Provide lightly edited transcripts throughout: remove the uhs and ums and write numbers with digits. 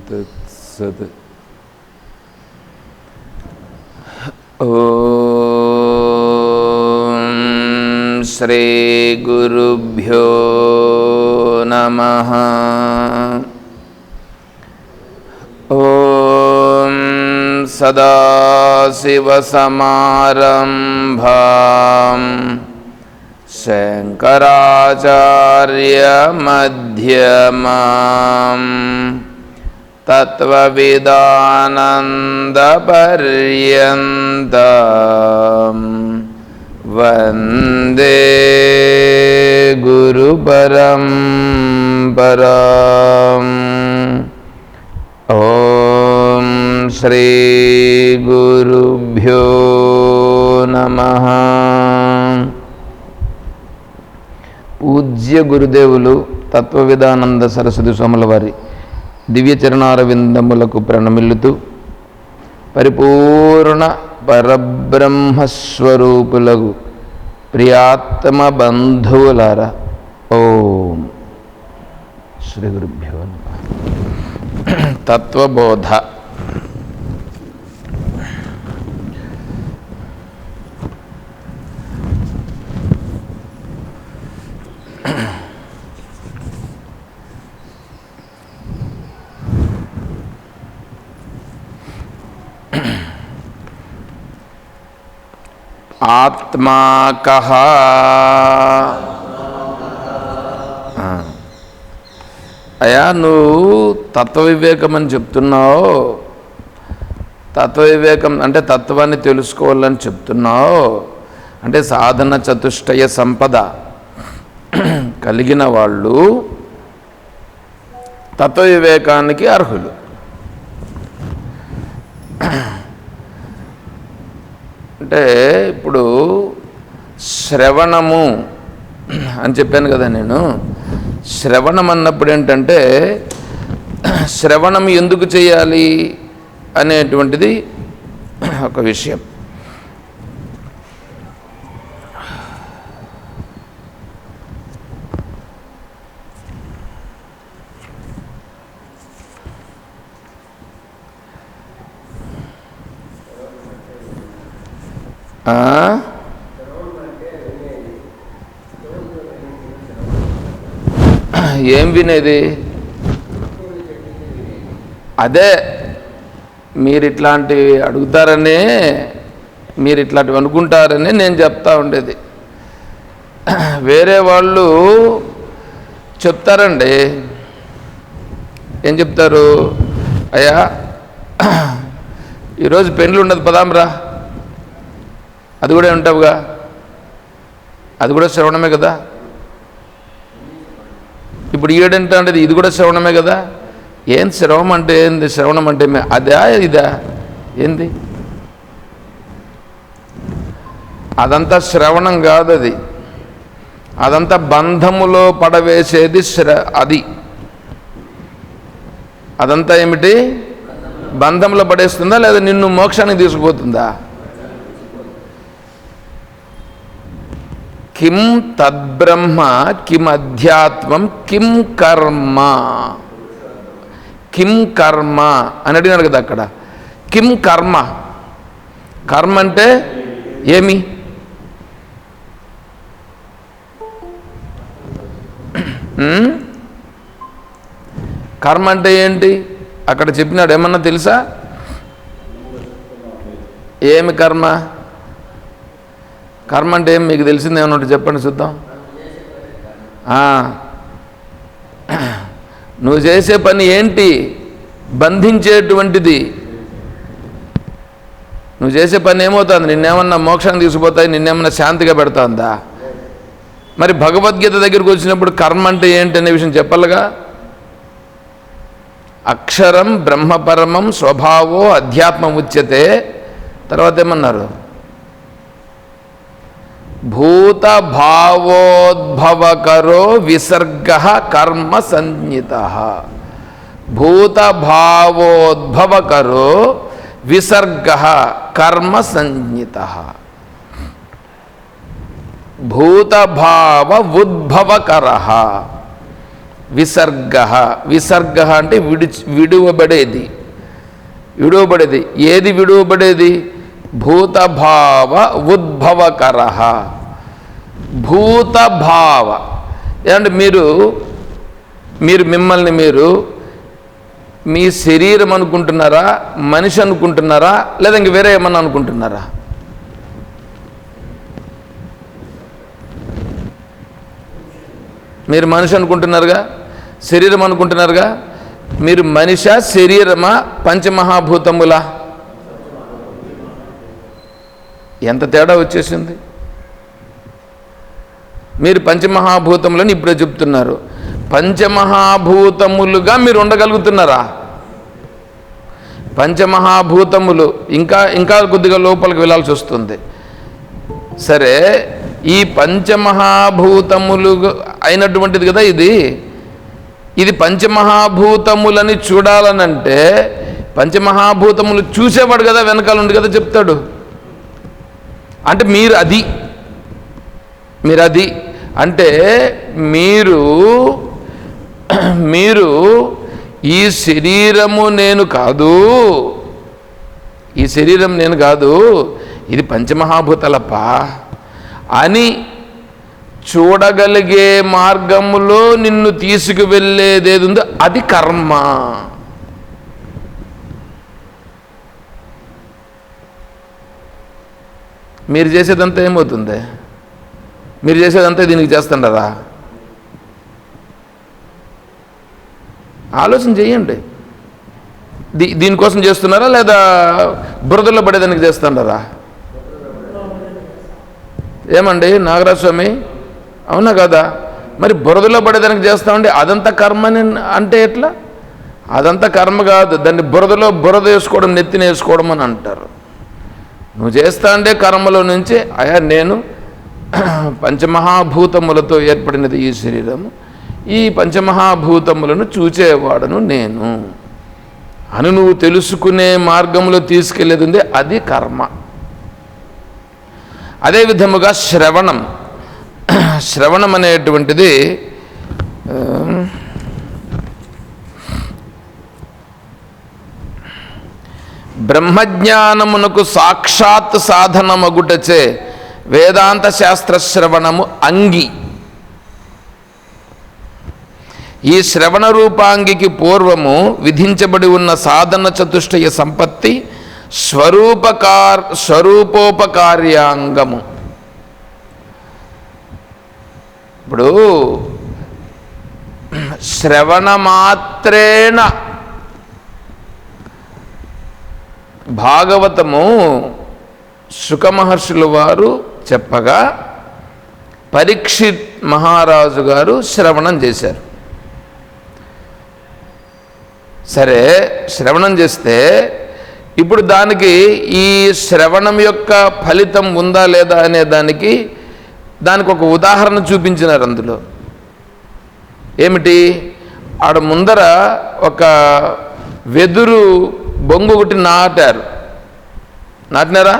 తత్సత్. శ్రీ గురుభ్యో నమః. ఓం సదాశివసమారంభాం శంకరాచార్యమధ్యమాం తత్వవిదానందపర్యంతం వందే గురుపరంపరాం. ఓం శ్రీ గురుభ్యో నమః. పూజ్య గురుదేవులు తత్వవిదానంద సరస్వతి స్వాముల వారి దివ్యచరణారవిందములకు ప్రణమిల్లుతూ పరిపూర్ణ పరబ్రహ్మస్వరూపులకు ప్రియాత్మ బంధువులారా, ఓం శ్రీ గురుభ్యో నమః. తత్వబోధ. ఆత్మా కః? అయ్యా, నువ్వు తత్వవివేకం అని చెప్తున్నావు. తత్వవివేకం అంటే తత్వాన్ని తెలుసుకోవాలని చెప్తున్నావు. అంటే సాధన చతుష్టయ సంపద కలిగిన వాళ్ళు తత్వవివేకానికి అర్హులు. అంటే ఇప్పుడు శ్రవణము అని చెప్పాను కదా నేను. శ్రవణం అన్నప్పుడు ఏంటంటే శ్రవణం ఎందుకు చేయాలి అనేటువంటిది ఒక విషయం. ఏం వినేది? అదే మీరు ఇట్లాంటివి అడుగుతారనే, మీరు ఇట్లాంటివి అనుకుంటారని నేను చెప్తా ఉండేది. వేరే వాళ్ళు చెప్తారండి. ఏం చెప్తారు? అయ్యా, ఈరోజు పెళ్ళి ఉండదు, పదాంరా. అది కూడా ఉంటావుగా, అది కూడా శ్రవణమే కదా. ఇప్పుడు ఈడంటే అంటే ఇది కూడా శ్రవణమే కదా. ఏం శ్రవణం అంటే ఏంది? శ్రవణం అంటే అదా ఇదా ఏంది? అదంతా శ్రవణం కాదు. అదంతా బంధములో పడవేసేది. అది అదంతా ఏమిటి? బంధంలో పడేస్తుందా లేదా నిన్ను మోక్షానికి తీసుకుపోతుందా? కిం తద్బ్రహ్మ కిం అధ్యాత్మం కిం కర్మ. కిం కర్మ అని అడిగినాడు కదా అక్కడ. కిం కర్మ. కర్మ అంటే ఏమి? కర్మ అంటే ఏంటి అక్కడ చెప్పినాడు? ఏమన్నా తెలుసా? ఏమి కర్మ? కర్మ అంటే ఏం మీకు తెలిసింది ఏమన్నా చెప్పండి చూద్దాం. నువ్వు చేసే పని ఏంటి? బంధించేటువంటిది. నువ్వు చేసే పని ఏమవుతుంది? నిన్నేమన్నా మోక్షాన్ని తీసుకుపోతాయి, నిన్నేమన్నా శాంతిగా పెడతాందా? మరి భగవద్గీత దగ్గరికి వచ్చినప్పుడు కర్మ అంటే ఏంటి అనే విషయం చెప్పాలిగా. అక్షరం బ్రహ్మపరమం స్వభావో అధ్యాత్మం ఉచ్యతే. తర్వాత ఏమన్నారు? భూత భావోద్భవకరో విసర్గ కర్మ సంజ్ఞిత. భూత భావోద్భవకరో విసర్గ కర్మ సంజ్ఞిత. భూతభావ ఉద్భవకర. విసర్గ, విసర్గ అంటే విడువబడేది. ఏది విడువబడేది? భూతభావ ఉద్భవకర. భూతభావ అంటే మీరు మిమ్మల్ని మీరు మీ శరీరం అనుకుంటున్నారా, మనిషి అనుకుంటున్నారా, లేదా ఇంక వేరే ఏమన్నా అనుకుంటున్నారా? మీరు మనిషి అనుకుంటున్నారుగా, శరీరం అనుకుంటున్నారుగా. మీరు మనిషా, శరీరమా, పంచమహాభూతములా? ఎంత తేడా వచ్చేసింది. మీరు పంచమహాభూతములని ఇప్పుడే చెప్తున్నారు. పంచమహాభూతములుగా మీరు ఉండగలుగుతున్నారా? పంచమహాభూతములు ఇంకా కొద్దిగా లోపలికి వెళ్ళాల్సి వస్తుంది. సరే, ఈ పంచమహాభూతములు అయినటువంటిది కదా ఇది పంచమహాభూతములని చూడాలనంటే పంచమహాభూతములు చూసేవాడు కదా వెనకాల ఉంది కదా చెప్తాడు. అంటే మీరు అది అంటే మీరు ఈ శరీరము నేను కాదు, ఈ శరీరం నేను కాదు, ఇది పంచమహాభూతాలప్ప అని చూడగలిగే మార్గములో నిన్ను తీసుకువెళ్ళేదేది ఉందో అది కర్మ. మీరు చేసేదంతా ఏమవుతుంది? మీరు చేసేదంతా దీనికి చేస్తుండరా? ఆలోచన చేయండి. దీనికోసం చేస్తున్నారా లేదా బురదలో పడేదానికి చేస్తుండరా? ఏమండి నాగరాజ స్వామి, అవునా కదా? మరి బురదలో పడేదానికి చేస్తామండి, అదంతా కర్మని అంటే ఎట్లా? అదంతా కర్మ కాదు, దాన్ని బురద వేసుకోవడం, నెత్తిన వేసుకోవడం అని అంటారు. నువ్వు చేస్తా అంటే కర్మలో నుంచి నేను పంచమహాభూతములతో ఏర్పడినది ఈ శరీరము, ఈ పంచమహాభూతములను చూచేవాడను నేను అని నువ్వు తెలుసుకునే మార్గంలో తీసుకెళ్ళేది ఉంది, అది కర్మ. అదే విధముగా శ్రవణం అనేటువంటిది బ్రహ్మజ్ఞానమునకు సాక్షాత్ సాధనమగుటచే వేదాంత శాస్త్ర శ్రవణము అంగి. ఈ శ్రవణ రూపాంగికి పూర్వము విధించబడి ఉన్న సాధన చతుష్టయ సంపత్తి స్వరూపోపకార్యాంగము. ఇప్పుడు శ్రవణ మాత్రేణ భాగవతము శుకమహర్షుల వారు చెప్పగా పరీక్షిత్ మహారాజు గారు శ్రవణం చేశారు. సరే, శ్రవణం చేస్తే ఇప్పుడు దానికి ఈ శ్రవణం యొక్క ఫలితం ఉందా లేదా అనే దానికి ఒక ఉదాహరణ చూపించినారు. అందులో ఏమిటి? ఆడ ముందర ఒక వెదురు బొంగు ఒకటి నాటినారా?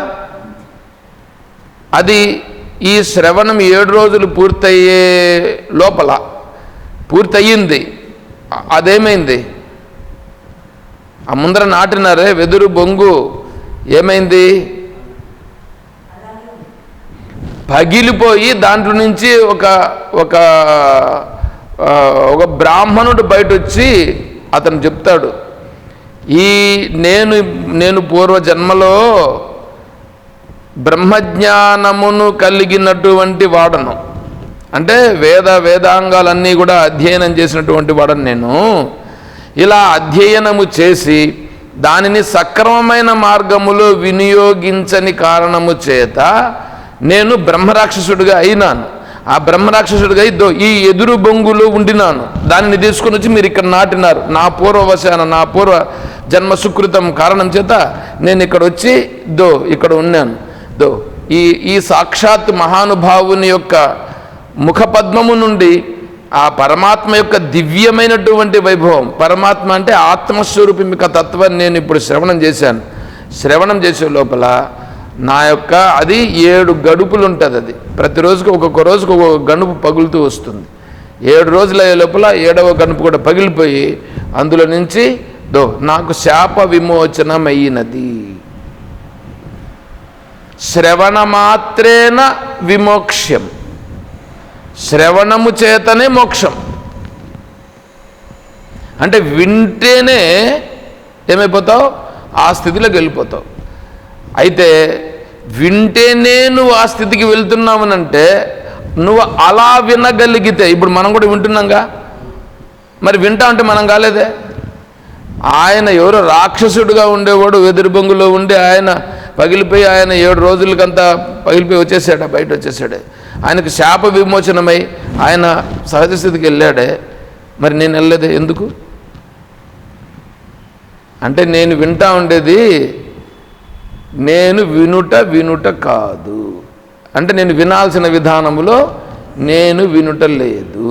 అది ఈ శ్రవణం 7 రోజులు పూర్తయ్యే లోపల పూర్తయింది. అదేమైంది? ఆ ముందర నాటినారే వెదురు బొంగు ఏమైంది? పగిలిపోయి దాంట్లో నుంచి ఒక బ్రాహ్మణుడు బయట వచ్చి అతను చెప్తాడు, నేను పూర్వజన్మలో బ్రహ్మజ్ఞానమును కలిగినటువంటి వాడను, అంటే వేదాంగాలన్నీ కూడా అధ్యయనం చేసినటువంటి వాడను. నేను ఇలా అధ్యయనము చేసి దానిని సక్రమమైన మార్గములో వినియోగించని కారణము చేత నేను బ్రహ్మరాక్షసుడిగా అయినాను. ఆ బ్రహ్మరాక్షసుడిగా ఈ ఎదురు బొంగులో ఉండినాను. దానిని తీసుకొని వచ్చి మీరు ఇక్కడ నాటినారు. నా పూర్వవశాన, నా పూర్వ జన్మ సుకృతం కారణం చేత నేను ఇక్కడ వచ్చి ఇక్కడ ఉన్నాను. ఈ సాక్షాత్ మహానుభావుని యొక్క ముఖపద్మము నుండి ఆ పరమాత్మ యొక్క దివ్యమైనటువంటి వైభవం, పరమాత్మ అంటే ఆత్మస్వరూపిక తత్వాన్ని నేను ఇప్పుడు శ్రవణం చేశాను. శ్రవణం చేసే లోపల నా యొక్క అది 7 గడుపులు ఉంటుంది. అది ప్రతిరోజుకి ఒక్కొక్క రోజుకి ఒక్కొక్క గణుపు పగులుతూ వస్తుంది. 7 రోజుల లోపల 7వ గణుపు కూడా పగిలిపోయి అందులో నుంచి నాకు శాప విమోచనమైనది. శ్రవణ మాత్రేన విమోక్ష్యం, శ్రవణము చేతనే మోక్షం. అంటే వింటేనే ఏమైపోతావు, ఆ స్థితిలోకి వెళ్ళిపోతావు. అయితే వింటేనే నువ్వు ఆ స్థితికి వెళ్తున్నావునంటే నువ్వు అలా వినగలిగితే, ఇప్పుడు మనం కూడా వింటున్నాంగా, మరి వింటా అంటే మనం కాలేదే. ఆయన ఎవరో రాక్షసుడిగా ఉండేవాడు, వెదురు బొంగులో ఉండి ఆయన పగిలిపోయి ఆయన 7 రోజులకంతా పగిలిపోయి వచ్చేసాడు, బయట వచ్చేసాడే. ఆయనకు శాప విమోచనమై ఆయన సహజ స్థితికి వెళ్ళాడే. మరి నేను వెళ్ళలేదే ఎందుకు అంటే, నేను వింటా ఉండేది నేను వినుట కాదు. అంటే నేను వినాల్సిన విధానంలో నేను వినుట లేదు.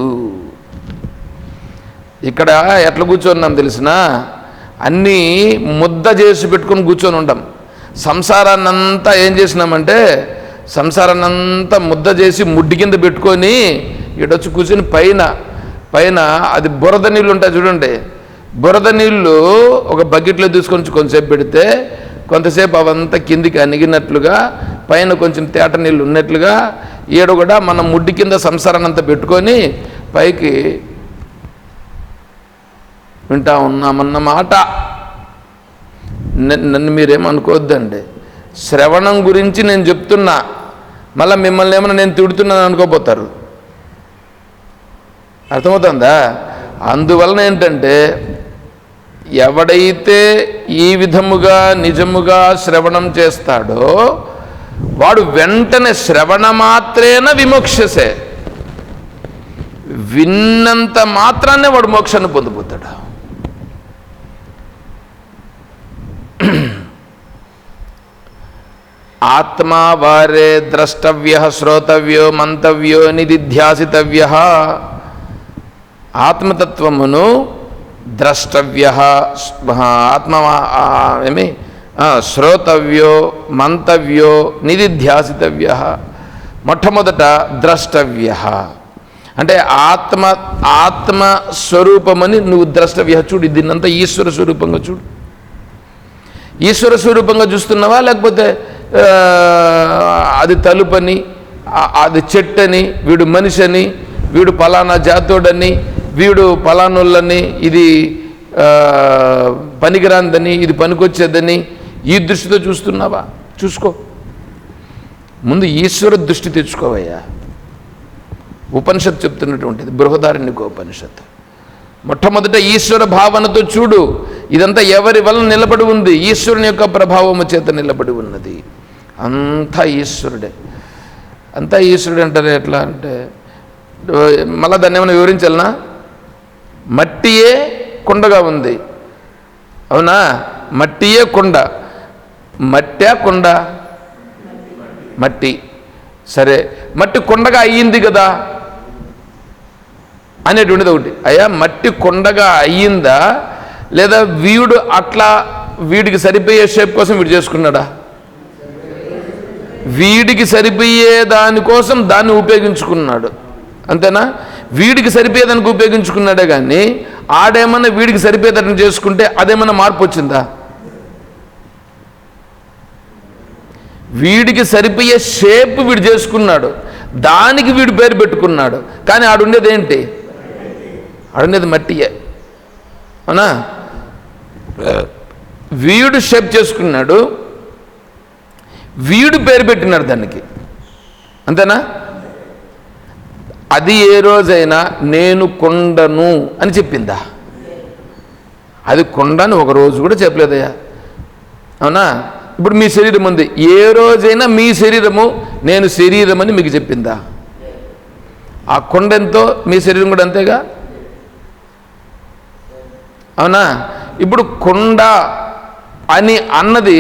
ఇక్కడ ఎట్లా కూర్చొన్నాం తెలిసినా, అన్నీ ముద్ద చేసి పెట్టుకొని కూర్చొని ఉంటాం. సంసారాన్నంతా ఏం చేసినామంటే, సంసారాన్నంతా ముద్ద చేసి ముడ్డి కింద పెట్టుకొని ఇటొచ్చి కూర్చొని పైన అది బురద నీళ్ళు ఉంటాయి చూడండి, బురద నీళ్ళు ఒక బకెట్లో తీసుకొని కొంచెంసేపు పెడితే కొంతసేపు అవంతా కిందికి అణిగినట్లుగా, పైన కొంచెం తేట నీళ్ళు ఉన్నట్లుగా ఈడ కూడా మనం ముడ్డి కింద సంసారాన్ని అంతా పెట్టుకొని పైకి వింటా ఉన్నామన్నమాట. నన్ను మీరేమనుకోవద్దండి, శ్రవణం గురించి నేను చెప్తున్నా. మళ్ళీ మిమ్మల్ని ఏమైనా నేను తిడుతున్నాను అనుకోపోతారు. అర్థమవుతుందా? అందువలన ఏంటంటే, ఎవడైతే ఈ విధముగా నిజముగా శ్రవణం చేస్తాడో వాడు వెంటనే శ్రవణ మాత్రేన విమోక్షసే, విన్నంత మాత్రాన్నే వాడు మోక్షాన్ని పొందిపోతాడు. ఆత్మా వారే ద్రష్టవ్య శ్రోతవ్యో మంతవ్యో నిధిధ్యాసితవ్య. ఆత్మతత్వమును ద్రష్టవ్య, ఆత్మ శ్రోతవ్యో మంతవ్యో నిధిధ్యాసితవ్య. మొట్టమొదట ద్రష్టవ్య అంటే ఆత్మస్వరూపమని నువ్వు ద్రష్టవ్య చూడు. దీన్నంతా ఈశ్వర స్వరూపంగా చూడు. ఈశ్వర స్వరూపంగా చూస్తున్నావా, లేకపోతే అది తలుపని, అది చెట్టని, వీడు మనిషి అని, వీడు పలానా జాతోడని, వీడు పలానోళ్ళని, ఇది పనికిరాందని, ఇది పనికొచ్చేదని ఈ దృష్టితో చూస్తున్నావా? చూసుకో. ముందు ఈశ్వర దృష్టి తెచ్చుకోవయ్యా. ఉపనిషత్తు చెప్తున్నటువంటిది బృహదారణ్యకోపనిషత్తు. మొట్టమొదట ఈశ్వర భావనతో చూడు. ఇదంతా ఎవరి వలన నిలబడి ఉంది? ఈశ్వరుని యొక్క ప్రభావము చేత నిలబడి ఉన్నది. అంతా ఈశ్వరుడే. అంతా ఈశ్వరుడు అంటారు. ఎట్లా అంటే, మళ్ళీ దాన్ని ఏమైనా వివరించాలనా? మట్టియే కుండగా ఉంది, అవునా? మట్టియే కుండ. మట్టే కుండ? మట్టి. సరే, మట్టి కుండగా అయ్యింది కదా అనేటువంటిది ఒకటి. అయ్యా, మట్టి కొండగా అయ్యిందా, లేదా వీడు అట్లా వీడికి సరిపోయే షేప్ కోసం వీడు చేసుకున్నాడా? వీడికి సరిపోయే దానికోసం దాన్ని ఉపయోగించుకున్నాడు, అంతేనా? వీడికి సరిపోయేదానికి ఉపయోగించుకున్నాడే కానీ ఆడేమన్నా వీడికి సరిపోయేదాన్ని చేసుకుంటే అదేమన్నా మార్పు వచ్చిందా? వీడికి సరిపోయే షేప్ వీడు చేసుకున్నాడు, దానికి వీడు పేరు పెట్టుకున్నాడు. కానీ ఆడుండేది ఏంటి? ఆడుండేది మట్టియే, అవునా? వీడు షేప్ చేసుకున్నాడు, వీడు పేరు పెట్టినాడు దానికి, అంతేనా? అది ఏ రోజైనా నేను కొండను అని చెప్పిందా? అది కొండని ఒక రోజు కూడా చెప్పలేదయ్యా, అవునా? ఇప్పుడు మీ శరీరం ఉంది, ఏ రోజైనా మీ శరీరము నేను శరీరం అని మీకు చెప్పిందా? ఆ కొండ ఎంతో మీ శరీరం కూడా అంతేగా, అవునా? ఇప్పుడు కొండ అని అన్నది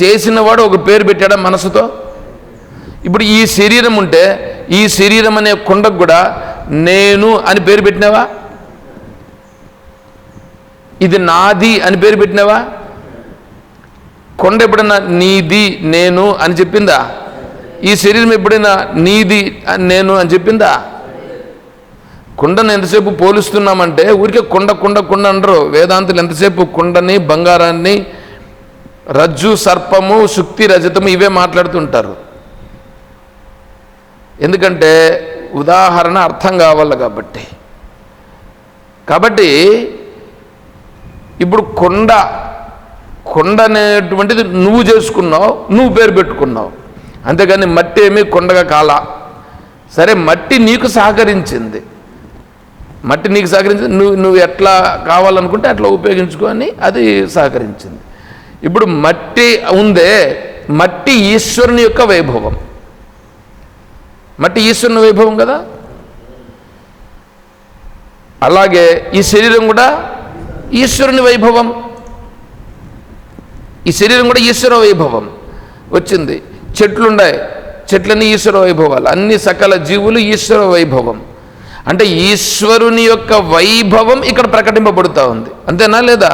చేసినవాడు ఒక పేరు పెట్టాడా మనసుతో? ఇప్పుడు ఈ శరీరం ఉంటే ఈ శరీరం అనే కొండకు కూడా నేను అని పేరు పెట్టినావా? ఇది నాది అని పేరు పెట్టినావా? కొండ ఎప్పుడైనా నీది నేను అని చెప్పిందా? ఈ శరీరం ఎప్పుడైనా నీది నేను అని చెప్పిందా? కుండను ఎంతసేపు పోలుస్తున్నామంటే ఊరికే కుండ కుండ కుండ అంటారు వేదాంతులు. ఎంతసేపు కుండని, బంగారాన్ని, రజ్జు, సర్పము, శుక్తి, రజతము ఇవే మాట్లాడుతుంటారు. ఎందుకంటే ఉదాహరణ అర్థం కావాలి కాబట్టి. ఇప్పుడు కొండ అనేటువంటిది నువ్వు చేసుకున్నావు, నువ్వు పేరు పెట్టుకున్నావు, అంతేగాని మట్టి ఏమీ కొండగా కాలా. సరే, మట్టి నీకు సహకరించింది, నువ్వు ఎట్లా కావాలనుకుంటే అట్లా ఉపయోగించుకొని అది సహకరించింది. ఇప్పుడు మట్టి ఉందే, మట్టి ఈశ్వరుని యొక్క వైభవం. మట్టి ఈశ్వరుని వైభవం కదా. అలాగే ఈ శరీరం కూడా ఈశ్వరుని వైభవం. ఈ శరీరం కూడా ఈశ్వర వైభవం వచ్చింది. చెట్లున్నాయి, చెట్లన్నీ ఈశ్వర వైభవాలు. అన్ని సకల జీవులు ఈశ్వర వైభవం. అంటే ఈశ్వరుని యొక్క వైభవం ఇక్కడ ప్రకటింపబడుతూ ఉంది. అంతేనా లేదా?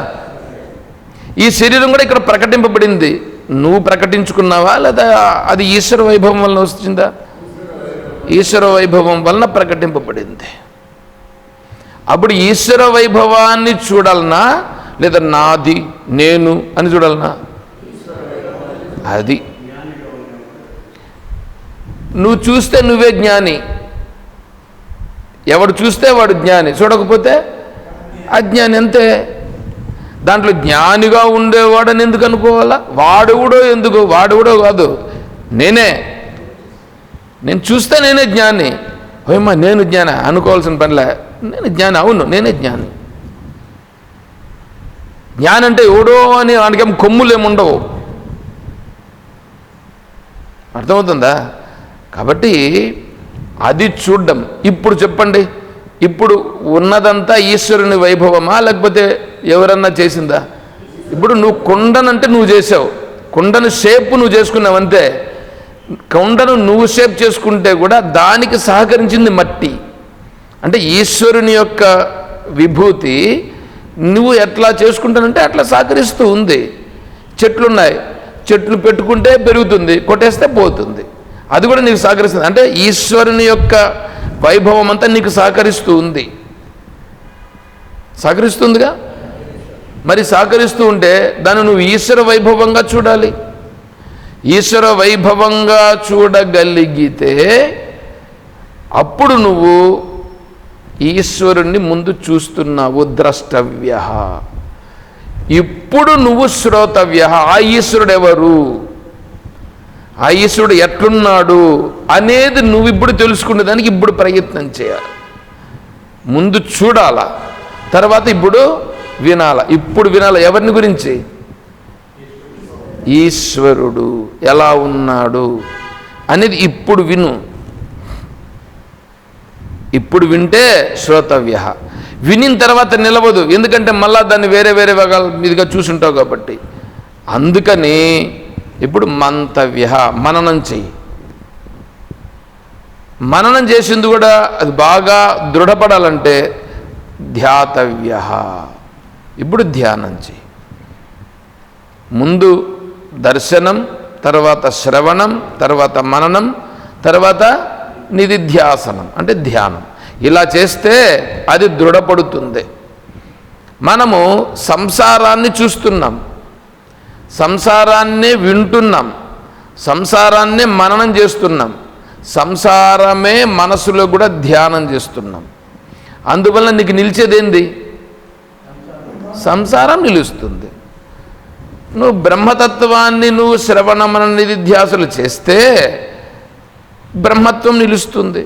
ఈ శరీరం కూడా ఇక్కడ ప్రకటింపబడింది. నువ్వు ప్రకటించుకున్నావా లేదా అది ఈశ్వర వైభవం వలన వచ్చిందా? ఈశ్వర వైభవం వలన ప్రకటింపబడింది. అప్పుడు ఈశ్వర వైభవాన్ని చూడాలనా లేదా నాది నేను అని చూడాలనా? అది నువ్వు చూస్తే నువ్వే జ్ఞాని. ఎవడు చూస్తే వాడు జ్ఞాని, చూడకపోతే అజ్ఞాని. అంతే. దాంట్లో జ్ఞానిగా ఉండేవాడని ఎందుకు అనుకోవాలా? వాడుగుడో కాదు, నేను చూస్తే నేనే జ్ఞాని. ఓయమ్మా నేను జ్ఞాన అనుకోవాల్సిన పనిలే. నేను జ్ఞాని, అవును నేనే జ్ఞాని. జ్ఞాని అంటే ఎవడో అని వాడికేం కొమ్ములేముండవు. అర్థమవుతుందా? కాబట్టి అది చూడ్డం. ఇప్పుడు చెప్పండి, ఇప్పుడు ఉన్నదంతా ఈశ్వరుని వైభవమా లేకపోతే ఎవరన్నా చేసిందా? ఇప్పుడు నువ్వు కుండనంటే నువ్వు చేసావు, కుండను షేప్ నువ్వు చేసుకున్నావు అంతే. కుండను నువ్వు షేప్ చేసుకుంటే కూడా దానికి సహకరించింది మట్టి. అంటే ఈశ్వరుని యొక్క విభూతి నువ్వు ఎట్లా చేసుకుంటానంటే అట్లా సహకరిస్తూ ఉంది. చెట్లున్నాయి, చెట్లు పెట్టుకుంటే పెరుగుతుంది, కొట్టేస్తే పోతుంది. అది కూడా నీకు సహకరిస్తుంది. అంటే ఈశ్వరుని యొక్క వైభవం అంతా నీకు సహకరిస్తుందిగా. మరి సహకరిస్తూ ఉంటే దాన్ని నువ్వు ఈశ్వర వైభవంగా చూడాలి. ఈశ్వర వైభవంగా చూడగలిగితే అప్పుడు నువ్వు ఈశ్వరుణ్ణి ముందు చూస్తున్నావు, ద్రష్టవ్య. ఇప్పుడు నువ్వు శ్రోతవ్య. ఆ ఈశ్వరుడు ఎవరు, ఆ ఈశ్వరుడు ఎట్లున్నాడు అనేది నువ్వు ఇప్పుడు తెలుసుకునేదానికి ఇప్పుడు ప్రయత్నం చేయాలి. ముందు చూడాలా, తర్వాత ఇప్పుడు వినాలా. ఇప్పుడు వినాలా ఎవరిని గురించి? ఈశ్వరుడు ఎలా ఉన్నాడు అనేది ఇప్పుడు విను. ఇప్పుడు వింటే శ్రోతవ్య. వినిన తర్వాత నిలవదు, ఎందుకంటే మళ్ళా దాన్ని వేరే భాగాల మీదుగా చూసుంటావు కాబట్టి. అందుకని ఇప్పుడు మంతవ్య, మననం చెయ్యి. మననం చేసింది కూడా అది బాగా దృఢపడాలంటే ధ్యాతవ్య. ఇప్పుడు ధ్యానం చెయ్యి. ముందు దర్శనం, తర్వాత శ్రవణం, తర్వాత మననం, తర్వాత నిధిధ్యాసనం అంటే ధ్యానం. ఇలా చేస్తే అది దృఢపడుతుంది. మనము సంసారాన్ని చూస్తున్నాం, సంసారాన్ని వింటున్నాం, సంసారాన్ని మననం చేస్తున్నాం, సంసారమే మనసులో కూడా ధ్యానం చేస్తున్నాం. అందువల్ల నీకు నిలిచేదేంది? సంసారం నిలుస్తుంది. నువ్వు బ్రహ్మతత్వాన్ని నువ్వు శ్రవణ మనన నిధిధ్యాసలు చేస్తే బ్రహ్మత్వం నిలుస్తుంది.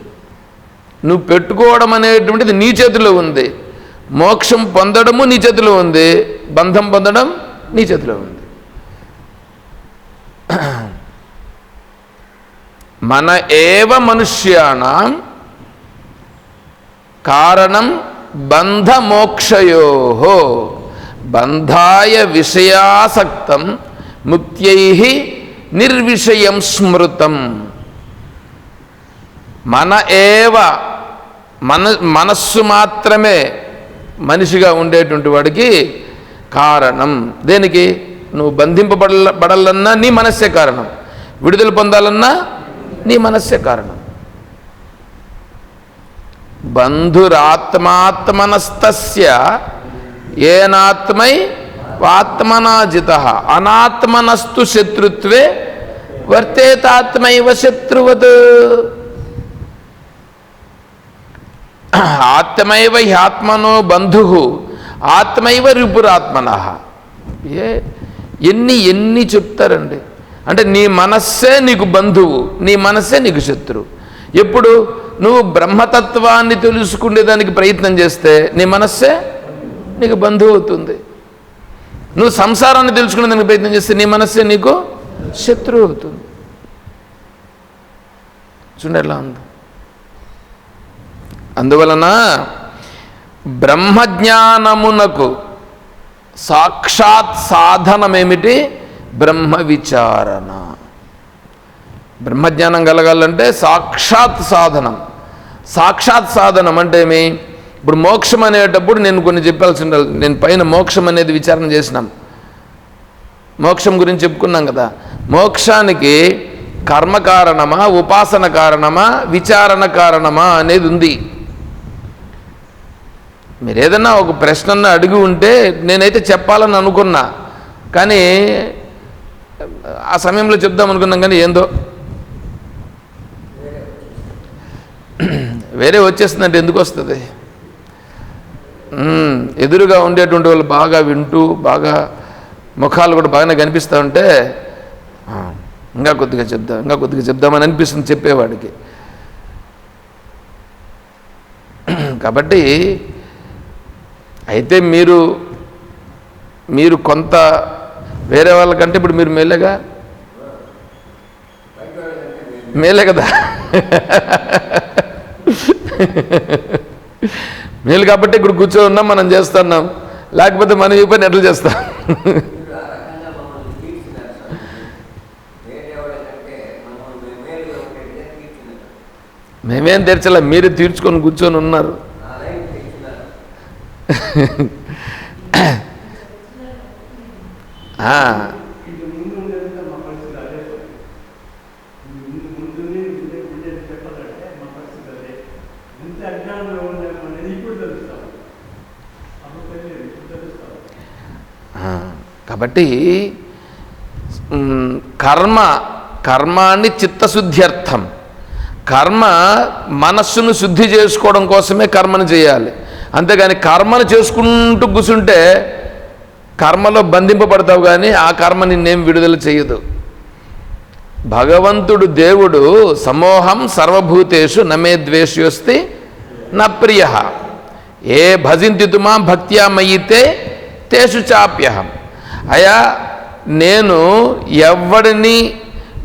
నువ్వు పెట్టుకోవడం అనేటువంటిది నీ చేతిలో ఉంది. మోక్షం పొందడము నీ చేతిలో ఉంది, బంధం పొందడం నీ చేతిలో ఉంది. మన ఏవ మనుష్యాణం కారణం బంధమోక్షయోః బంధాయ విషయాసక్తం ముక్త్యైః నిర్విషయం స్మృతం. మన ఏవ మనస్సు మాత్రమే మనిషిగా ఉండేటువంటి వాడికి కారణం. దేనికి? నువ్వు బంధింపబడాలన్నా నీ మనస్సే కారణం, విడుదల పొందాలన్నా నీ మనస్సే కారణం. బంధురాత్మాత్మనస్తస్య ఏనాత్మై ఆత్మనాజితః అనాత్మనస్తు శత్రుత్వే వర్తేతాత్మైవ శత్రువత్. ఆత్మైవ హ్యాత్మనో బంధుః ఆత్మైవ రిపురాత్మనః. ఎన్ని చెప్తారండి. అంటే నీ మనస్సే నీకు బంధువు, నీ మనస్సే నీకు శత్రువు. ఎప్పుడు నువ్వు బ్రహ్మతత్వాన్ని తెలుసుకునేదానికి ప్రయత్నం చేస్తే నీ మనస్సే నీకు బంధువు అవుతుంది. నువ్వు సంసారాన్ని తెలుసుకునేదానికి ప్రయత్నం చేస్తే నీ మనస్సే నీకు శత్రువు అవుతుంది. చూడండి ఎలా ఉంది. అందువలన బ్రహ్మజ్ఞానమునకు సాక్షాత్ సాధనమేమిటి? బ్రహ్మ విచారణ. బ్రహ్మజ్ఞానం కలగాలంటే సాక్షాత్ సాధనం. సాక్షాత్ సాధనం అంటే ఏమి? ఇప్పుడు మోక్షం అనేటప్పుడు నేను కొన్ని చెప్పాల్సి ఉండాలి. నేను పైన మోక్షం అనేది విచారణ చేసినాం, మోక్షం గురించి చెప్పుకున్నాం కదా. మోక్షానికి కర్మ కారణమా, ఉపాసన కారణమా, విచారణ కారణమా అనేది ఉంది. మీరు ఏదన్నా ఒక ప్రశ్న అడిగి ఉంటే నేనైతే చెప్పాలని అనుకున్నా, కానీ ఆ సమయంలో చెప్దాం అనుకున్నాం, కానీ ఏందో వేరే వచ్చేస్తుందంటే ఎందుకు వస్తుంది? ఎదురుగా ఉండేటువంటి వాళ్ళు బాగా వింటూ, బాగా ముఖాలు కూడా బాగానే కనిపిస్తూ ఉంటే ఇంకా కొద్దిగా చెప్దామని అనిపిస్తుంది చెప్పేవాడికి. కాబట్టి అయితే మీరు కొంత వేరే వాళ్ళకంటే ఇప్పుడు మీరు మేలే కదా. మేలు కాబట్టి ఇక్కడ కూర్చోన్నాం, మనం చేస్తున్నాం. లేకపోతే మనం ఈ పని ఎట్లా చేస్తాం? మేమేం తెరచలే, మీరు తీర్చుకొని కూర్చొని ఉన్నారు. కాబట్టి కర్మాన్ని చిత్తశుద్ధ్యర్థం, కర్మ మనస్సును శుద్ధి చేసుకోవడం కోసమే కర్మను చేయాలి. అంతేగాని కర్మను చేసుకుంటూ కూర్చుంటే కర్మలో బంధింపబడతావు, కానీ ఆ కర్మ నిన్నేం విడుదల చేయదు. భగవంతుడు దేవుడు సమోహం సర్వభూతేషు నమే ద్వేష్యోస్తి న ప్రియ ఏ భజింతి తుమా భక్త్యా మయితే తేషు చాప్యహం. అయా నేను ఎవడిని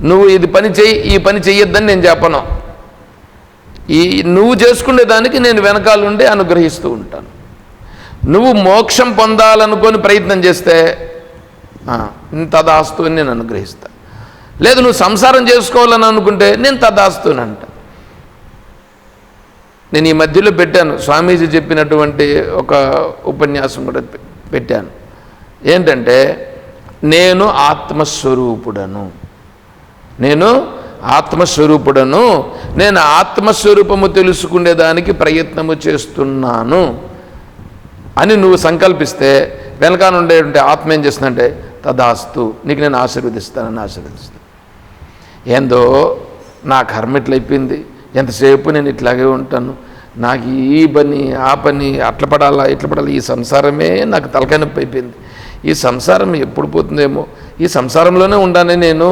నువ్వు ఇది పని చెయ్యి, ఈ పని చెయ్యొద్దని నేను చెప్పను. నువ్వు చేసుకునేదానికి నేను వెనకాలండి అనుగ్రహిస్తూ ఉంటాను. నువ్వు మోక్షం పొందాలనుకొని ప్రయత్నం చేస్తే తదాస్తు అని నేను అనుగ్రహిస్తాను. లేదు నువ్వు సంసారం చేసుకోవాలని అనుకుంటే నేను తదాస్తునంట. నేను ఈ మధ్యలో పెట్టాను, స్వామీజీ చెప్పినటువంటి ఒక ఉపన్యాసం కూడా పెట్టాను. ఏంటంటే నేను ఆత్మస్వరూపుడను, నేను ఆత్మస్వరూపము తెలుసుకునేదానికి ప్రయత్నము చేస్తున్నాను అని నువ్వు సంకల్పిస్తే వెనకాల ఉండేటువంటి ఆత్మ ఏం చేస్తుందంటే తదాస్తు, నీకు నేను ఆశీర్వదిస్తాను. ఏందో నా కర్మ ఇట్లయిపోయింది, ఎంతసేపు నేను ఇట్లాగే ఉంటాను, నాకు ఈ పని ఆ పని అట్ల పడాలా ఈ సంసారమే నాకు తలకాయ నొప్పి అయిపోయింది, ఈ సంసారం ఎప్పుడు పోతుందేమో, ఈ సంసారంలోనే ఉండానే నేను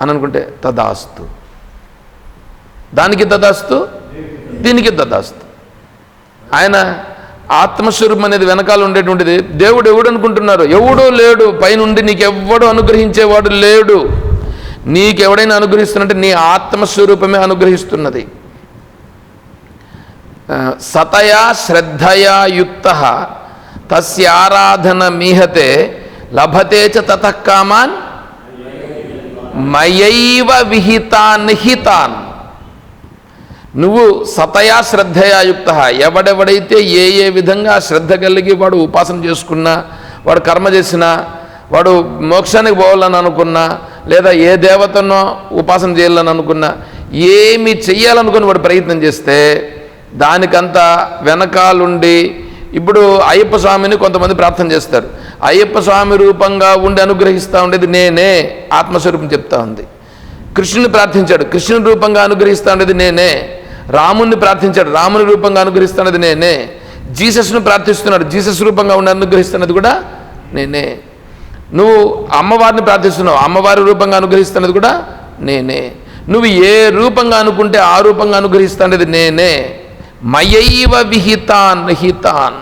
అని అనుకుంటే తదాస్తు, దానికి తదాస్తు, దీనికి తదాస్తు. ఆయన ఆత్మస్వరూపం అనేది వెనకాల ఉండేటువంటిది. దేవుడు ఎవడు అనుకుంటున్నారు? ఎవడో లేడు, పైనుండి నీకెవ్వడు అనుగ్రహించేవాడు లేడు. నీకెవడైనా అనుగ్రహిస్తున్నట్టే నీ ఆత్మస్వరూపమే అనుగ్రహిస్తున్నది. సతయా శ్రద్ధయా యుక్తః తస్యారాధన మీహతే లభతే చ తతః కామాన్ మయైవ విహితాన్ హితాన్. నువ్వు సతయా శ్రద్ధయా యుక్తః, ఎవడెవడైతే ఏ విధంగా శ్రద్ధ కలిగి వాడు ఉపాసన చేసుకున్నా, వాడు కర్మ చేసినా, వాడు మోక్షానికి పోవాలని అనుకున్నా, లేదా ఏ దేవతనో ఉపాసన చేయాలని అనుకున్నా, ఏమి చెయ్యాలనుకుని వాడు ప్రయత్నం చేస్తే దానికంతా వెనకాలుండి, ఇప్పుడు అయ్యప్ప స్వామిని కొంతమంది ప్రార్థన చేస్తారు. అయ్యప్ప స్వామి రూపంగా ఉండి అనుగ్రహిస్తూ ఉండేది నేనే, ఆత్మస్వరూపం చెప్తా ఉంది. కృష్ణుని ప్రార్థించాడు, కృష్ణుని రూపంగా అనుగ్రహిస్తూ ఉండేది నేనే. రాముని ప్రార్థించాడు, రాముని రూపంగా అనుగ్రహిస్తున్నది నేనే. జీసస్ను ప్రార్థిస్తున్నాడు, జీసస్ రూపంగా ఉండి అనుగ్రహిస్తున్నది కూడా నేనే. నువ్వు అమ్మవారిని ప్రార్థిస్తున్నావు, అమ్మవారి రూపంగా అనుగ్రహిస్తున్నది కూడా నేనే. నువ్వు ఏ రూపంగా అనుకుంటే ఆ రూపంగా అనుగ్రహిస్తున్నది నేనే. మయైవ విహితాన్ హితాన్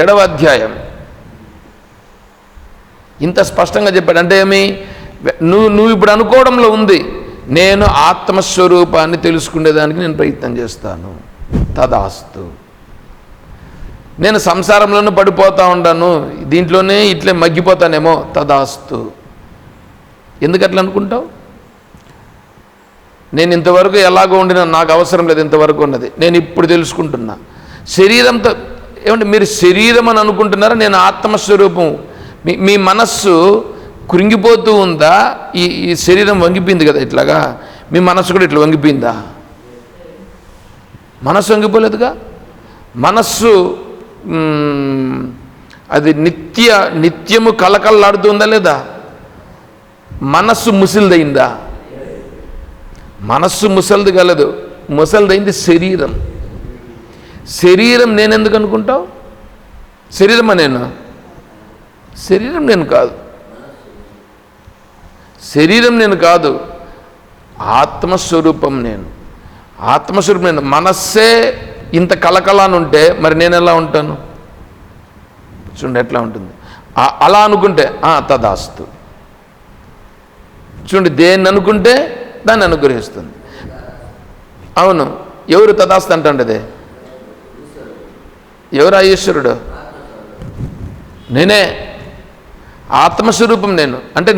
7వ అధ్యాయం ఇంత స్పష్టంగా చెప్పాడు. అంటే ఏమి, నువ్వు ఇప్పుడు అనుకోవడంలో ఉంది, నేను ఆత్మస్వరూపాన్ని తెలుసుకునేదానికి నేను ప్రయత్నం చేస్తాను, తదాస్తు. నేను సంసారంలోనూ పడిపోతూ ఉంటాను, దీంట్లోనే ఇట్లే మగ్గిపోతానేమో, తదాస్తు. ఎందుకు అట్లా అనుకుంటావు? నేను ఇంతవరకు ఎలాగో ఉండినా నాకు అవసరం లేదు, ఇంతవరకు ఉన్నది నేను ఇప్పుడు తెలుసుకుంటున్నా. శరీరంతో ఏమంటే మీరు శరీరం అని అనుకుంటున్నారా? నేను ఆత్మస్వరూపం. మీ మనస్సు కృంగిపోతూ ఉందా? ఈ శరీరం వంగిపోయింది కదా ఇట్లాగా, మీ మనస్సు కూడా ఇట్లా వంగిపోయిందా? మనస్సు వంగిపోలేదుగా. మనస్సు అది నిత్యము కలకల్లాడుతుందా లేదా? మనస్సు ముసలిదైందా? మనస్సు ముసలిది కలదు, ముసలిదైంది శరీరం. శరీరం నేనెందుకు అనుకుంటావు? శరీరమా నేను? శరీరం నేను కాదు, శరీరం నేను కాదు, ఆత్మస్వరూపం నేను, ఆత్మస్వరూపం నేను. మనస్సే ఇంత కలకలానుంటే మరి నేను ఎలా ఉంటాను? చూడండి ఎట్లా ఉంటుంది. అలా అనుకుంటే తదాస్తు. చూడండి, దేన్ని అనుకుంటే దాన్ని అనుగ్రహిస్తుంది. అవును, ఎవరు తదాస్తు అంటుండేది? ఎవరు ఈశ్వరుడు? నేనే, ఆత్మస్వరూపం నేను. అంటే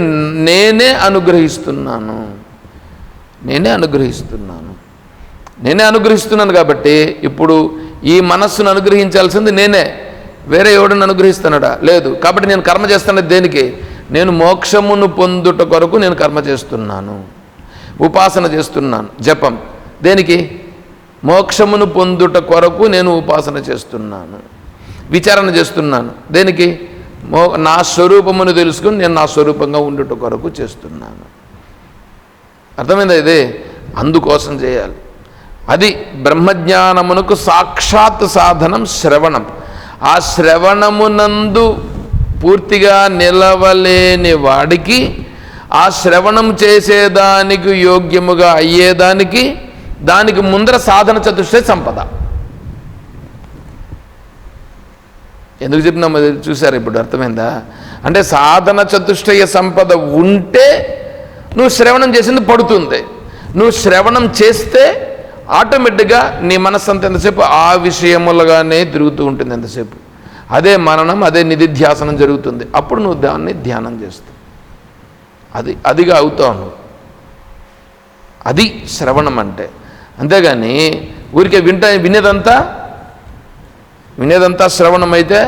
నేనే అనుగ్రహిస్తున్నాను, నేనే అనుగ్రహిస్తున్నాను, నేనే అనుగ్రహిస్తున్నాను. కాబట్టి ఇప్పుడు ఈ మనస్సును అనుగ్రహించాల్సింది నేనే, వేరే ఎవడని అనుగ్రహిస్తున్నాడా? లేదు. కాబట్టి నేను కర్మ చేస్తున్నది దేనికి? నేను మోక్షమును పొందుట కొరకు నేను కర్మ చేస్తున్నాను, ఉపాసన చేస్తున్నాను. జపం దేనికి? మోక్షమును పొందుట కొరకు నేను ఉపాసన చేస్తున్నాను, విచారణ చేస్తున్నాను. దేనికి? నా స్వరూపమును తెలుసుకుని నేను నా స్వరూపంగా ఉండుట కొరకు చేస్తున్నాను. అర్థమైందా ఇది? అందుకోసం చేయాలి. అది బ్రహ్మజ్ఞానమునకు సాక్షాత్ సాధనం శ్రవణం. ఆ శ్రవణమునందు పూర్తిగా నిలవలేని వాడికి, ఆ శ్రవణం చేసేదానికి యోగ్యముగా అయ్యేదానికి, దానికి ముందర సాధన చతుష్టయ సంపద. ఎందుకు చెప్పినాము చూసారు? ఇప్పుడు అర్థమైందా? అంటే సాధన చతుష్టయ సంపద ఉంటే నువ్వు శ్రవణం చేసింది పడుతుంది. నువ్వు శ్రవణం చేస్తే ఆటోమేటిక్గా నీ మనస్సు అంత ఎంతసేపు ఆ విషయములుగానే తిరుగుతూ ఉంటుంది. ఎంతసేపు అదే మననం, అదే నిధిధ్యాసనం జరుగుతుంది. అప్పుడు నువ్వు దాన్ని ధ్యానం చేస్తావు, అదిగా అవుతావు నువ్వు. అది శ్రవణం అంటే. అంతేగాని ఊరికే వినేదంతా శ్రవణం అయితే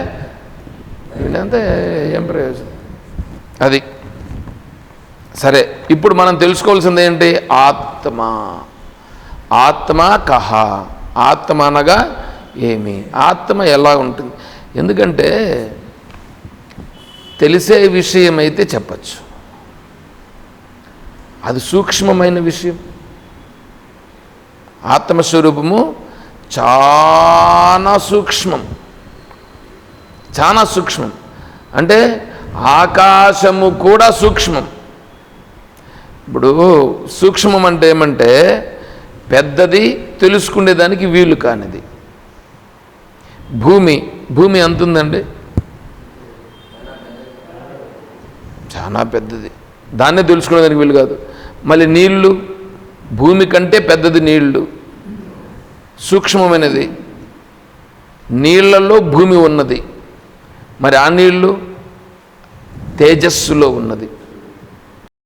వినేదంతా ఏం ప్రయోజనం? అది సరే. ఇప్పుడు మనం తెలుసుకోవాల్సింది ఏంటి? ఆత్మ కహ. ఆత్మ అనగా ఏమి? ఆత్మ ఎలా ఉంటుంది? ఎందుకంటే తెలిసే విషయం అయితే చెప్పచ్చు, అది సూక్ష్మమైన విషయం. ఆత్మస్వరూపము చాలా సూక్ష్మం, చాలా సూక్ష్మం. అంటే ఆకాశము కూడా సూక్ష్మం. ఇప్పుడు సూక్ష్మం అంటే ఏమంటే పెద్దది, తెలుసుకునేదానికి వీలు కానిది. భూమి అంతుందండి, చాలా పెద్దది, దాన్నే తెలుసుకునేదానికి వీలు కాదు. మళ్ళీ నీళ్ళు, భూమి కంటే పెద్దది నీళ్ళు, సూక్ష్మమైనది. నీళ్లలో భూమి ఉన్నది, మరి ఆ నీళ్ళు తేజస్సులో ఉన్నది.